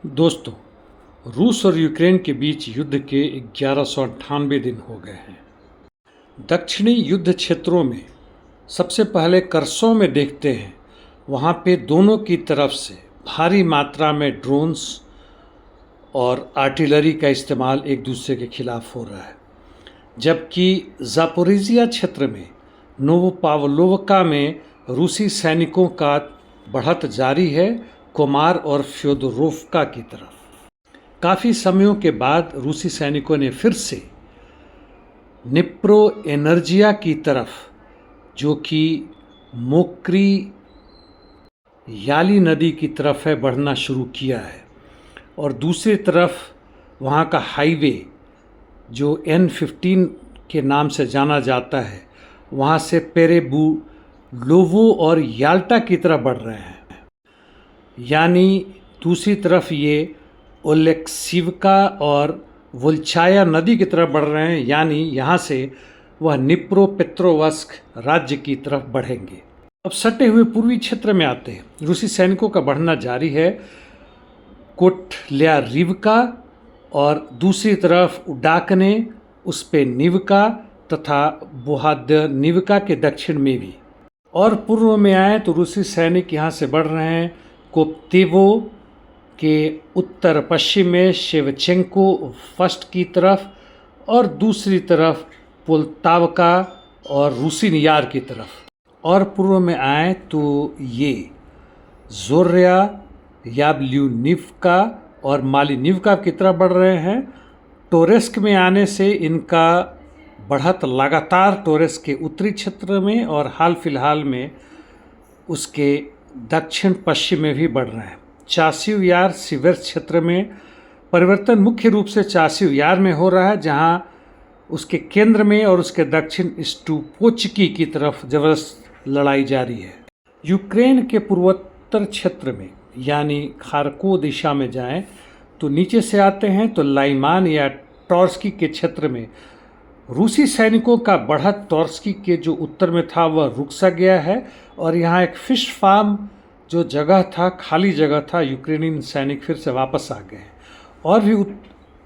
दोस्तों, रूस और यूक्रेन के बीच युद्ध के 1198 दिन हो गए हैं। दक्षिणी युद्ध क्षेत्रों में सबसे पहले कर्सों में देखते हैं, वहाँ पे दोनों की तरफ से भारी मात्रा में ड्रोन्स और आर्टिलरी का इस्तेमाल एक दूसरे के खिलाफ हो रहा है। जबकि ज़ापोरिजिया क्षेत्र में नोवोपावलोवका में रूसी सैनिकों का बढ़त जारी है, कोमार और फ्योदोरोवका की तरफ। काफ़ी समयों के बाद रूसी सैनिकों ने फिर से निप्रो एनर्जिया की तरफ, जो कि मोक्री याली नदी की तरफ है, बढ़ना शुरू किया है। और दूसरी तरफ वहाँ का हाईवे जो N15 के नाम से जाना जाता है, वहाँ से पेरेबू, लोवो और याल्टा की तरफ बढ़ रहे हैं। यानी दूसरी तरफ ये ओलेक्सिवका और वोल्चाया नदी की तरफ बढ़ रहे हैं, यानी यहाँ से वह निप्रो पेट्रोवस्क राज्य की तरफ बढ़ेंगे। अब सटे हुए पूर्वी क्षेत्र में आते हैं। रूसी सैनिकों का बढ़ना जारी है। कोटल्यारिवका और दूसरी तरफ उडाकने, उस पे निवका तथा बोहाद्यनिवका के दक्षिण में भी। और पूर्व में आए तो रूसी सैनिक यहाँ से बढ़ रहे हैं कोप्तेवो के उत्तर पश्चिम में शेवचेंको फर्स्ट की तरफ, और दूसरी तरफ पोल्तावका और रूसिनयार की तरफ। और पूर्व में आए तो ये जोर्या, याब्ल्यूनिवका और मालिनिवका की तरफ बढ़ रहे हैं। टोरेस्क में आने से इनका बढ़त लगातार टोरेस्क के उत्तरी क्षेत्र में और हाल फिलहाल में उसके दक्षिण पश्चिम में भी बढ़ रहे हैं। चासिव यार सिवेर्स क्षेत्र में परिवर्तन मुख्य रूप से चासिव यार में हो रहा है, जहां उसके केंद्र में और उसके दक्षिण स्टुपोचकी की तरफ जबरदस्त लड़ाई जारी है। यूक्रेन के पूर्वोत्तर क्षेत्र में यानी खार्को दिशा में जाएं तो नीचे से आते हैं तो लाइमान या टॉर्स्की के क्षेत्र में रूसी सैनिकों का बढ़त टॉर्स्की के जो उत्तर में था वह रुक सा गया है, और यहाँ एक फिश फार्म जो जगह था, खाली जगह था, यूक्रेनियन सैनिक फिर से वापस आ गए। और भी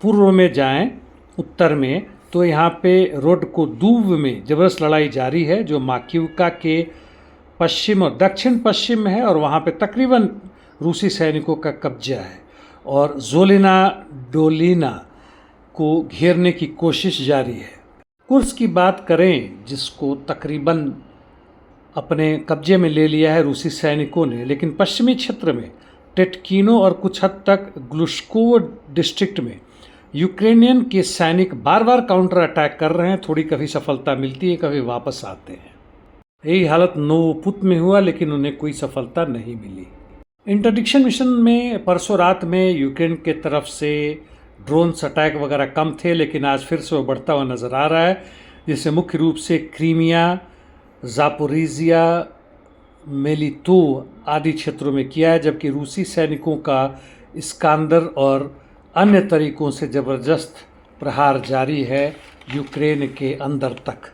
पूर्व में जाएं उत्तर में तो यहाँ पे रोड को दूब में जबरदस्त लड़ाई जारी है, जो माकिवका के पश्चिम और दक्षिण पश्चिम में है, और वहाँ पे तकरीबन रूसी सैनिकों का कब्जा है। और जोलिना डोलिना को घेरने की कोशिश जारी है। कुर्स्क की बात करें, जिसको तकरीबन अपने कब्जे में ले लिया है रूसी सैनिकों ने, लेकिन पश्चिमी क्षेत्र में टेटकिनो और कुछ हद तक ग्लुश्कोव डिस्ट्रिक्ट में यूक्रेनियन के सैनिक बार बार काउंटर अटैक कर रहे हैं। थोड़ी कभी सफलता मिलती है, कभी वापस आते हैं। यही हालत नोवोपुत में हुआ, लेकिन उन्हें कोई सफलता नहीं मिली। इंटरडिक्शन मिशन में परसों रात में यूक्रेन के तरफ से ड्रोन्स अटैक वगैरह कम थे, लेकिन आज फिर से वो बढ़ता हुआ नज़र आ रहा है, जिससे मुख्य रूप से क्रीमिया, ज़ापोरिजिया, मेलितो आदि क्षेत्रों में किया है। जबकि रूसी सैनिकों का इस्कांदर और अन्य तरीकों से ज़बरदस्त प्रहार जारी है यूक्रेन के अंदर तक।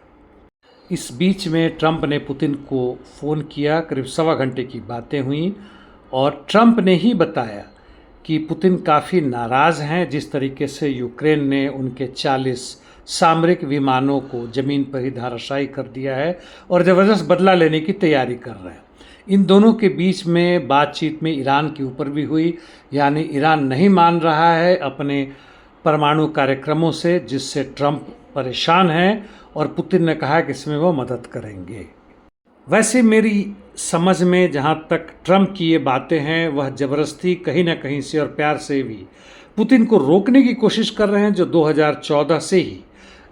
इस बीच में ट्रंप ने पुतिन को फ़ोन किया, करीब 1.25 घंटे की बातें हुई, और ट्रंप ने ही बताया कि पुतिन काफ़ी नाराज़ हैं जिस तरीके से यूक्रेन ने उनके 40 सामरिक विमानों को ज़मीन पर ही धराशायी कर दिया है और ज़बरदस्त बदला लेने की तैयारी कर रहे हैं। इन दोनों के बीच में बातचीत में ईरान के ऊपर भी हुई, यानी ईरान नहीं मान रहा है अपने परमाणु कार्यक्रमों से, जिससे ट्रंप परेशान हैं, और पुतिन ने कहा कि इसमें वो मदद करेंगे। वैसे मेरी समझ में जहाँ तक ट्रंप की ये बातें हैं, वह ज़बरदस्ती कहीं ना कहीं से और प्यार से भी पुतिन को रोकने की कोशिश कर रहे हैं, जो 2014 से ही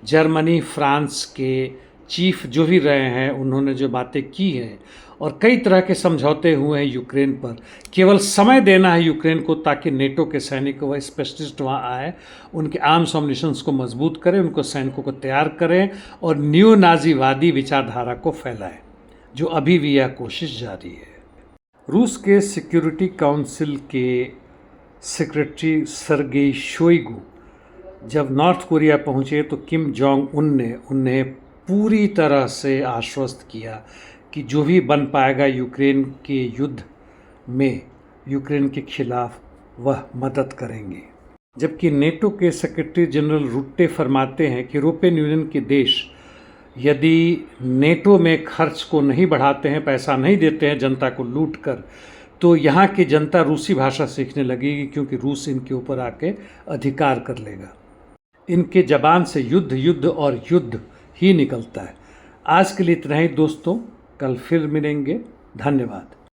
जर्मनी, फ्रांस के चीफ जो भी रहे हैं, उन्होंने जो बातें की हैं और कई तरह के समझौते हुए हैं यूक्रेन पर। केवल समय देना है यूक्रेन को, ताकि नेटो के सैनिक व स्पेशलिस्ट वहाँ आए, उनके आर्म्स एम्युनिशंस को मजबूत करें, उनको सैनिकों को तैयार करें और न्यू नाजीवादी विचारधारा को फैलाएं, जो अभी भी यह कोशिश जारी है। रूस के सिक्योरिटी काउंसिल के सेक्रेटरी सर्गेई शोइगु जब नॉर्थ कोरिया पहुँचे तो किम जोंग उन ने उन्हें पूरी तरह से आश्वस्त किया कि जो भी बन पाएगा यूक्रेन के युद्ध में यूक्रेन के खिलाफ, वह मदद करेंगे। जबकि नेटो के सेक्रेटरी जनरल रुट्टे फरमाते हैं कि यूरोपियन यूनियन के देश यदि नेटो में खर्च को नहीं बढ़ाते हैं, पैसा नहीं देते हैं जनता को लूट कर, तो यहाँ की जनता रूसी भाषा सीखने लगेगी, क्योंकि रूस इनके ऊपर आके अधिकार कर लेगा। इनके ज़बान से युद्ध युद्ध और युद्ध ही निकलता है। आज के लिए इतना ही दोस्तों, कल फिर मिलेंगे। धन्यवाद।